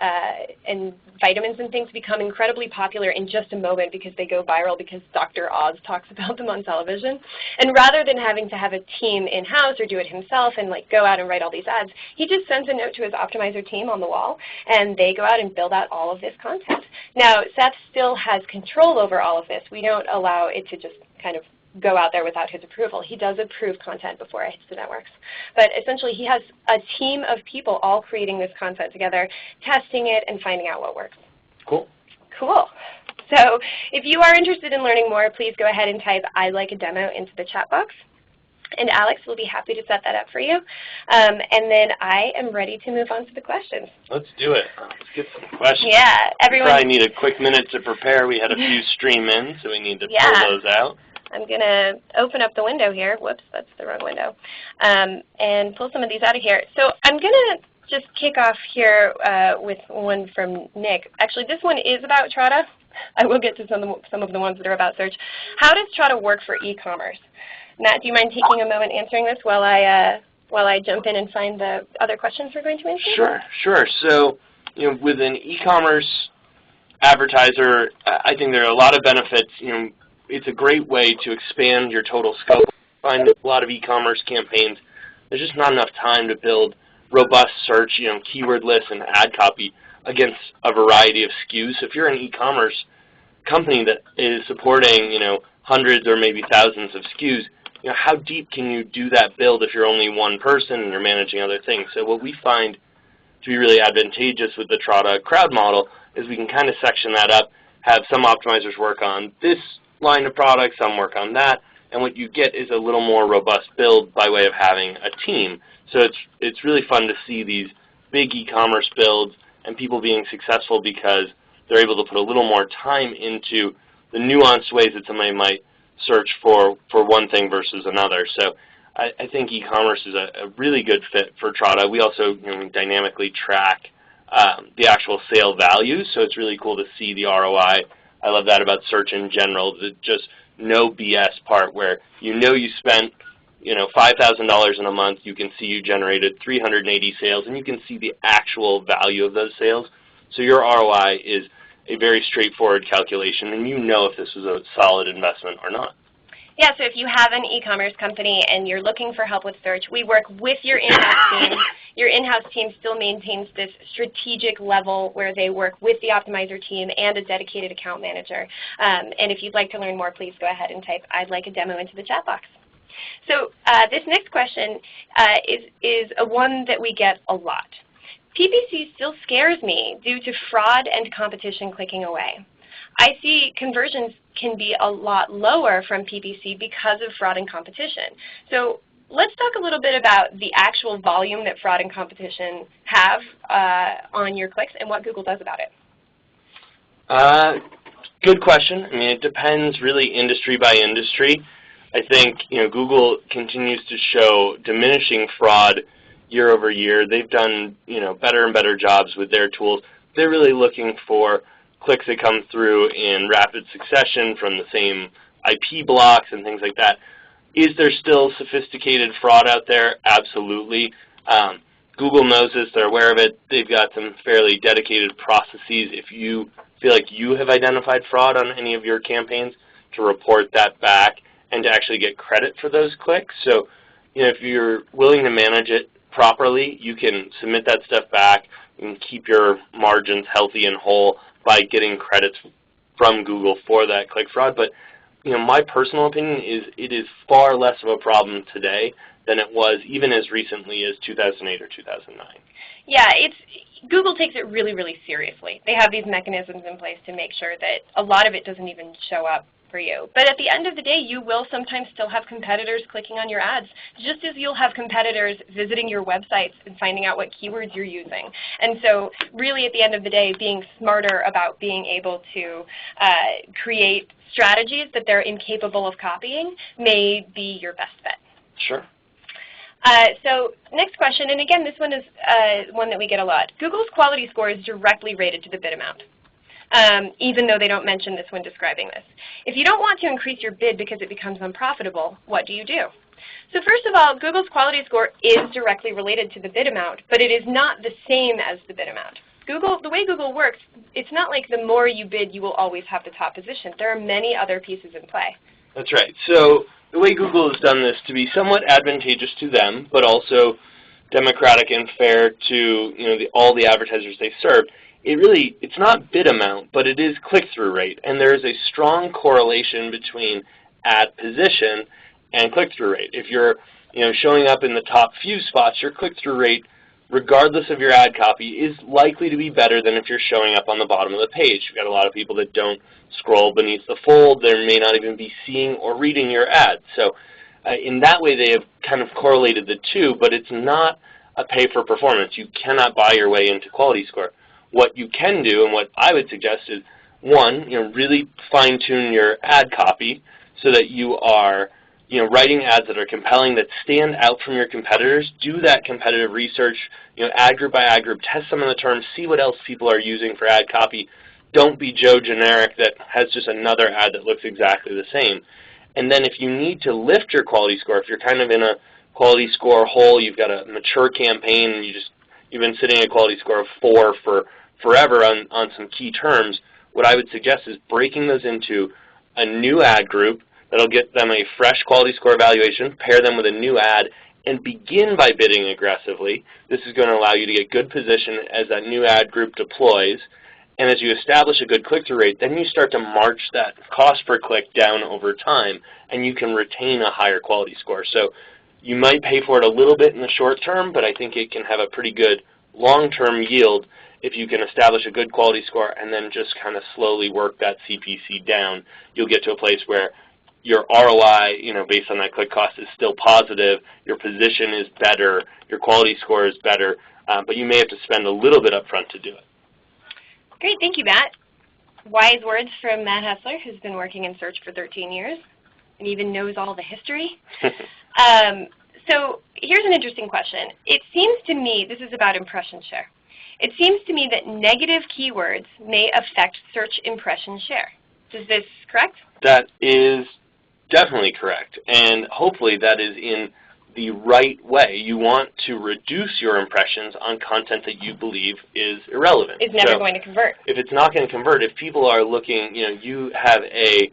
vitamins and things become incredibly popular in just a moment because they go viral because Dr. Oz talks about them on television. And rather than having to have a team in-house or do it himself and go out and write all these ads, he just sends a note to his optimizer team on the wall, and they go out and build out all of this content. Now, Seth still has control over all of this. We don't allow it to just kind of go out there without his approval. He does approve content before it hits the networks. But essentially, he has a team of people all creating this content together, testing it, and finding out what works. Cool. Cool. So if you are interested in learning more, please go ahead and type "I'd like a demo" into the chat box. And Alex will be happy to set that up for you. And then I am ready to move on to the questions. Let's do it. Let's get some questions. Yeah, everyone. We probably need a quick minute to prepare. We had a few stream in, so we need to pull those out. I'm going to open up the window here. Whoops, that's the wrong window. And pull some of these out of here. So I'm going to just kick off here with one from Nick. Actually, this one is about Trada. I will get to some of the ones that are about search. How does Trada work for e-commerce? Matt, do you mind taking a moment answering this while I jump in and find the other questions we're going to answer? Sure. So, with an e-commerce advertiser, I think there are a lot of benefits. It's a great way to expand your total scope. I find a lot of e-commerce campaigns there's just not enough time to build robust search, keyword lists and ad copy against a variety of SKUs. So if you're an e-commerce company that is supporting, hundreds or maybe thousands of SKUs, how deep can you do that build if you're only one person and you're managing other things? So what we find to be really advantageous with the Trada crowd model is we can kind of section that up, have some optimizers work on this line of products, some work on that, and what you get is a little more robust build by way of having a team. So it's really fun to see these big e-commerce builds and people being successful because they're able to put a little more time into the nuanced ways that somebody might search for one thing versus another. So I think e-commerce is a really good fit for Trada. We also dynamically track the actual sale value, so it's really cool to see the ROI. I love that about search in general, the just no BS part where you spent $5,000 in a month, you can see you generated 380 sales, and you can see the actual value of those sales. So your ROI is a very straightforward calculation, and if this was a solid investment or not. Yeah, so if you have an e-commerce company and you're looking for help with search, we work with your in-house team. Your in-house team still maintains this strategic level where they work with the optimizer team and a dedicated account manager. And if you'd like to learn more, please go ahead and type "I'd like a demo" into the chat box. So this next question is one that we get a lot. PPC still scares me due to fraud and competition clicking away. I see conversions can be a lot lower from PPC because of fraud and competition. So let's talk a little bit about the actual volume that fraud and competition have on your clicks and what Google does about it. Good question. I mean, it depends really industry by industry. I think Google continues to show diminishing fraud year over year. They've done better and better jobs with their tools. They're really looking for clicks that come through in rapid succession from the same IP blocks and things like that. Is there still sophisticated fraud out there? Absolutely. Google knows this. They're aware of it. They've got some fairly dedicated processes. If you feel like you have identified fraud on any of your campaigns, to report that back and to actually get credit for those clicks. So if you're willing to manage it properly, you can submit that stuff back and keep your margins healthy and whole by getting credits from Google for that click fraud. But my personal opinion is it is far less of a problem today than it was even as recently as 2008 or 2009. Yeah, Google takes it really, really seriously. They have these mechanisms in place to make sure that a lot of it doesn't even show up for you. But at the end of the day, you will sometimes still have competitors clicking on your ads, just as you'll have competitors visiting your websites and finding out what keywords you're using. And so really at the end of the day, being smarter about being able to create strategies that they're incapable of copying may be your best bet. Sure. So next question, and again, this one is one that we get a lot. Google's quality score is directly rated to the bid amount. Even though they don't mention this when describing this. If you don't want to increase your bid because it becomes unprofitable, what do you do? So first of all, Google's quality score is directly related to the bid amount, but it is not the same as the bid amount. The way Google works, it's not like the more you bid, you will always have the top position. There are many other pieces in play. That's right. So the way Google has done this to be somewhat advantageous to them, but also democratic and fair to all the advertisers they serve, it's not bid amount, but it is click-through rate, and there is a strong correlation between ad position and click-through rate. If you're showing up in the top few spots, your click-through rate, regardless of your ad copy, is likely to be better than if you're showing up on the bottom of the page. You've got a lot of people that don't scroll beneath the fold. They may not even be seeing or reading your ad. So in that way, they have kind of correlated the two, but it's not a pay for performance. You cannot buy your way into quality score. What you can do, and what I would suggest is, one, really fine-tune your ad copy so that you are writing ads that are compelling, that stand out from your competitors. Do that competitive research, ad group by ad group, test some of the terms, see what else people are using for ad copy. Don't be Joe Generic that has just another ad that looks exactly the same. And then if you need to lift your quality score, if you're kind of in a quality score hole, you've got a mature campaign, and you've been sitting at a quality score of 4 for forever on some key terms, what I would suggest is breaking those into a new ad group that'll get them a fresh quality score evaluation, pair them with a new ad, and begin by bidding aggressively. This is going to allow you to get good position as that new ad group deploys. And as you establish a good click-through rate, then you start to march that cost per click down over time, and you can retain a higher quality score. So you might pay for it a little bit in the short term, but I think it can have a pretty good long-term yield if you can establish a good quality score and then just kind of slowly work that CPC down. You'll get to a place where your ROI, based on that click cost is still positive, your position is better, your quality score is better, but you may have to spend a little bit up front to do it. Great, thank you, Matt. Wise words from Matt Hessler, who's been working in search for 13 years and even knows all the history. So here's an interesting question. It seems to me, this is about impression share. It seems to me that negative keywords may affect search impression share. Is this correct? That is definitely correct, and hopefully that is in the right way. You want to reduce your impressions on content that you believe is irrelevant. It's never going to convert. If it's not going to convert, if people are looking, you have a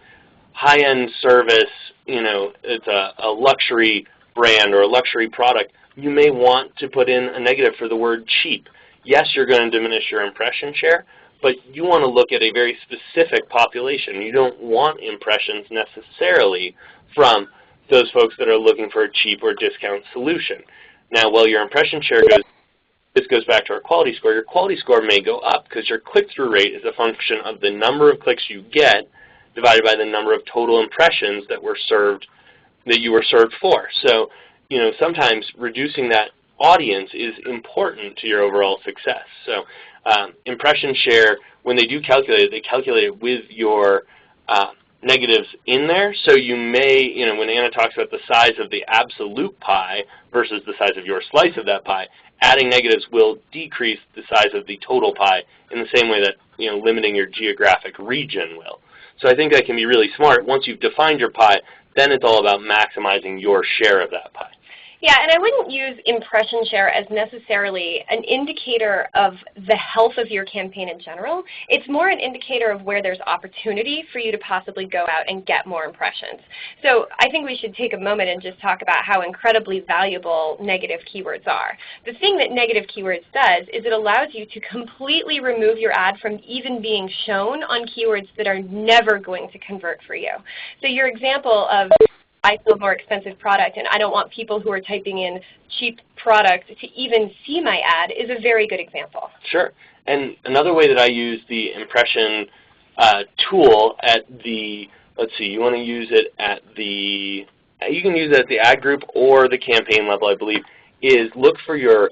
high-end service, it's a luxury brand or a luxury product, you may want to put in a negative for the word cheap. Yes, you're going to diminish your impression share, but you want to look at a very specific population. You don't want impressions necessarily from those folks that are looking for a cheap or discount solution. Now, while your impression share this goes back to our quality score, your quality score may go up because your click-through rate is a function of the number of clicks you get divided by the number of total impressions that you were served for. So, sometimes reducing that audience is important to your overall success. So, impression share, when they do calculate it, they calculate it with your negatives in there. So you may, when Anna talks about the size of the absolute pie versus the size of your slice of that pie, adding negatives will decrease the size of the total pie in the same way that limiting your geographic region will. So I think that can be really smart. Once you've defined your pie, then it's all about maximizing your share of that pie. Yeah, and I wouldn't use impression share as necessarily an indicator of the health of your campaign in general. It's more an indicator of where there's opportunity for you to possibly go out and get more impressions. So I think we should take a moment and just talk about how incredibly valuable negative keywords are. The thing that negative keywords does is it allows you to completely remove your ad from even being shown on keywords that are never going to convert for you. So your example of I sell more expensive product and I don't want people who are typing in cheap product to even see my ad is a very good example. Sure. And another way that I use the impression tool at the, let's see, you want to use it at the, you can use it at the ad group or the campaign level, I believe, is look for your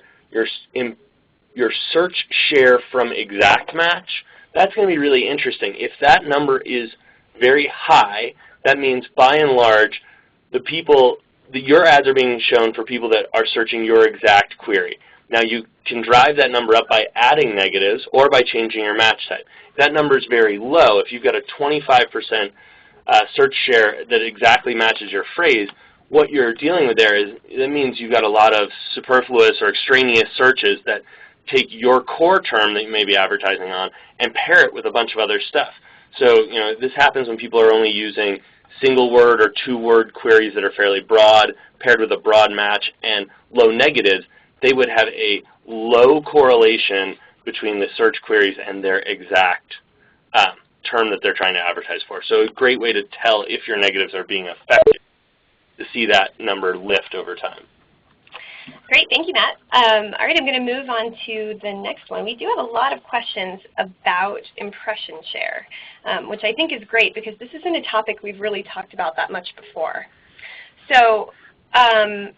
search share from exact match. That's going to be really interesting. If that number is very high, that means by and large, your ads are being shown for people that are searching your exact query. Now you can drive that number up by adding negatives or by changing your match type. If that number is very low, if you've got a 25% search share that exactly matches your phrase, what you're dealing with there is, that means you've got a lot of superfluous or extraneous searches that take your core term that you may be advertising on and pair it with a bunch of other stuff. So, this happens when people are only using single word or two-word queries that are fairly broad, paired with a broad match and low negatives. They would have a low correlation between the search queries and their exact term that they're trying to advertise for. So a great way to tell if your negatives are being effective to see that number lift over time. Great, thank you, Matt. All right, I'm going to move on to the next one. We do have a lot of questions about impression share, which I think is great because this isn't a topic we've really talked about that much before. So I'm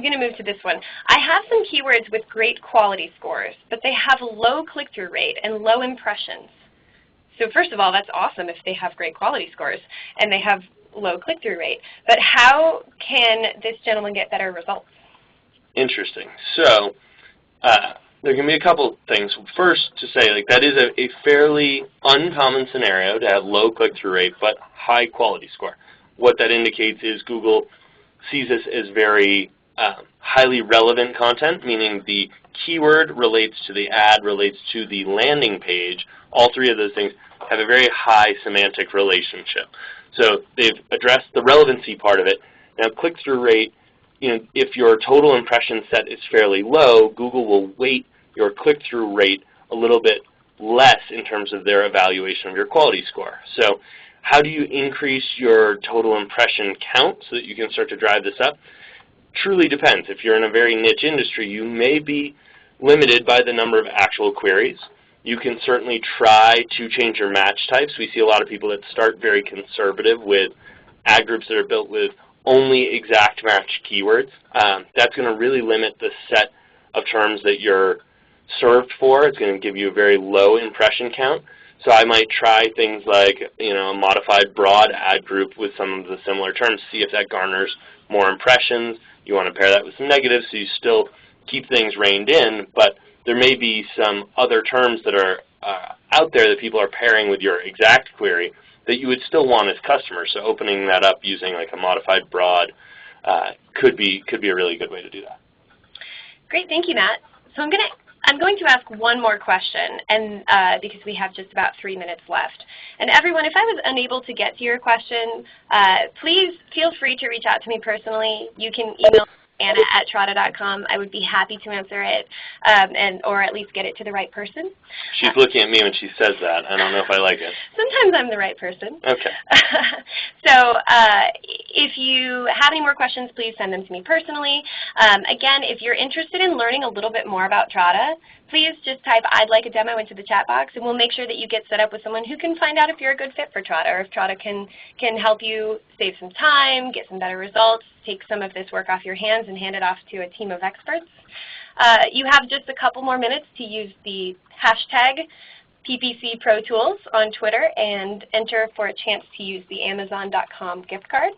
going to move to this one. I have some keywords with great quality scores, but they have low click-through rate and low impressions. So first of all, that's awesome if they have great quality scores and they have low click-through rate. But how can this gentleman get better results? Interesting. So there can be a couple things. First, to say that is a fairly uncommon scenario to have low click-through rate but high quality score. What that indicates is Google sees this as very highly relevant content, meaning the keyword relates to the ad, relates to the landing page. All three of those things have a very high semantic relationship. So they've addressed the relevancy part of it. Now click-through rate if your total impression set is fairly low, Google will weight your click-through rate a little bit less in terms of their evaluation of your quality score. So how do you increase your total impression count so that you can start to drive this up? Truly depends. If you're in a very niche industry, you may be limited by the number of actual queries. You can certainly try to change your match types. We see a lot of people that start very conservative with ad groups that are built with only exact match keywords. That's going to really limit the set of terms that you're served for. It's going to give you a very low impression count. So I might try things like a modified broad ad group with some of the similar terms, see if that garners more impressions. You want to pair that with some negatives so you still keep things reined in, but there may be some other terms that are out there that people are pairing with your exact query that you would still want as customers. So opening that up using like a modified broad could be a really good way to do that. Great, thank you, Matt. So I'm going to ask one more question, and because we have just about 3 minutes left. And everyone, if I was unable to get to your question, please feel free to reach out to me personally. You can email Anna@Trada.com. I would be happy to answer it, or at least get it to the right person. She's looking at me when she says that. I don't know if I like it. Sometimes I'm the right person. Okay. So if you have any more questions, please send them to me personally. Again, if you're interested in learning a little bit more about Trada, please just type "I'd like a demo" into the chat box, and we'll make sure that you get set up with someone who can find out if you're a good fit for Trada, or if Trada can help you save some time, get some better results, take some of this work off your hands and hand it off to a team of experts. You have just a couple more minutes to use the hashtag PPC Pro Tools on Twitter and enter for a chance to use the Amazon.com gift card.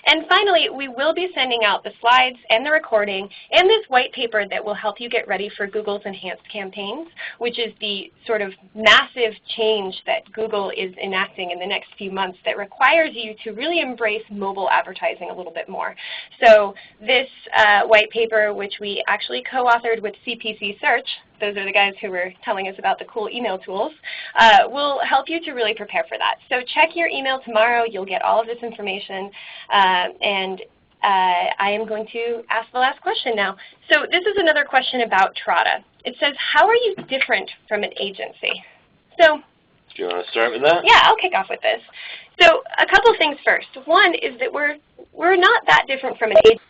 And finally, we will be sending out the slides and the recording and this white paper that will help you get ready for Google's enhanced campaigns, which is the sort of massive change that Google is enacting in the next few months that requires you to really embrace mobile advertising a little bit more. So this white paper, which we actually co-authored with CPC Search, those are the guys who were telling us about the cool email tools, will help you to really prepare for that. So check your email tomorrow. You'll get all of this information. I am going to ask the last question now. So this is another question about Trada. It says, how are you different from an agency? So, do you want to start with that? Yeah, I'll kick off with this. So a couple things first. One is that we're not that different from an agency.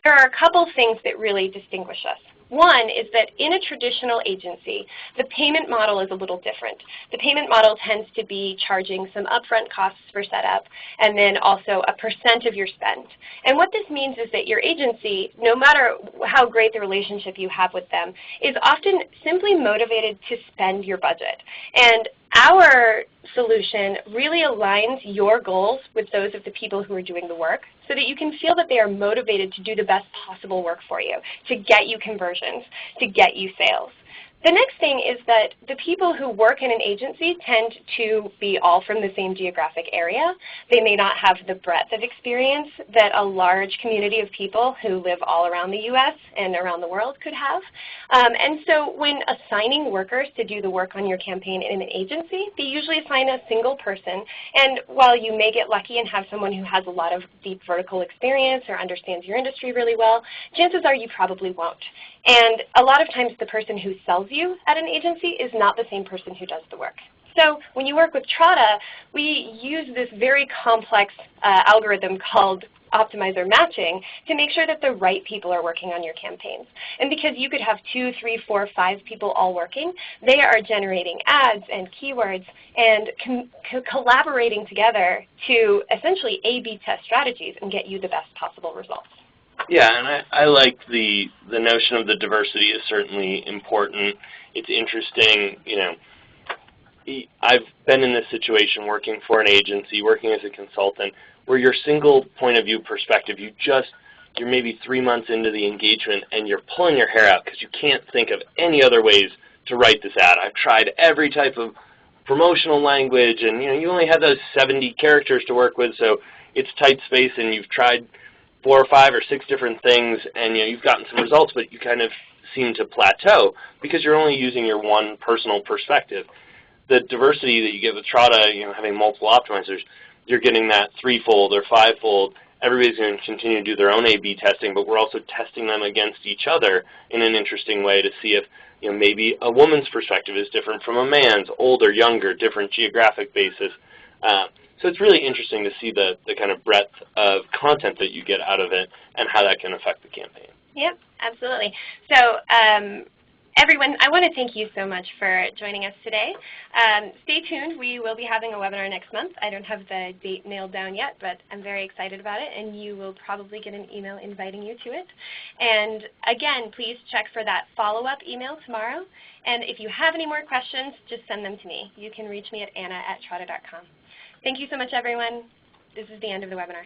There are a couple things that really distinguish us. One is that in a traditional agency, the payment model is a little different. The payment model tends to be charging some upfront costs for setup and then also a % of your spend. And what this means is that your agency, no matter how great the relationship you have with them, is often simply motivated to spend your budget. And our solution really aligns your goals with those of the people who are doing the work so that you can feel that they are motivated to do the best possible work for you, to get you conversions, to get you sales. The next thing is that the people who work in an agency tend to be all from the same geographic area. They may not have the breadth of experience that a large community of people who live all around the U.S. and around the world could have. And so when assigning workers to do the work on your campaign in an agency, they usually assign a single person. And while you may get lucky and have someone who has a lot of deep vertical experience or understands your industry really well, chances are you probably won't. And a lot of times the person who sells you at an agency is not the same person who does the work. So when you work with Trada, we use this very complex algorithm called optimizer matching to make sure that the right people are working on your campaigns. And because you could have 2, 3, 4, 5 people all working, they are generating ads and keywords and collaborating together to essentially A/B test strategies and get you the best possible results. Yeah, and I like the notion of the diversity is certainly important. It's interesting, I've been in this situation working for an agency, working as a consultant, where your single point of view perspective, you're maybe 3 months into the engagement and you're pulling your hair out because you can't think of any other ways to write this ad. I've tried every type of promotional language, and you only have those 70 characters to work with, so it's tight space, and you've tried 4 or 5 or 6 different things, and you've gotten some results, but you kind of seem to plateau because you're only using your one personal perspective. The diversity that you get with Trada, having multiple optimizers, you're getting that 3-fold or 5-fold, everybody's going to continue to do their own A/B testing, but we're also testing them against each other in an interesting way to see if maybe a woman's perspective is different from a man's, older, younger, different geographic basis. So it's really interesting to see the kind of breadth of content that you get out of it and how that can affect the campaign. Yep, absolutely. So everyone, I want to thank you so much for joining us today. Stay tuned. We will be having a webinar next month. I don't have the date nailed down yet, but I'm very excited about it, and you will probably get an email inviting you to it. And again, please check for that follow-up email tomorrow. And if you have any more questions, just send them to me. You can reach me at anna@trada.com. Thank you so much, everyone. This is the end of the webinar.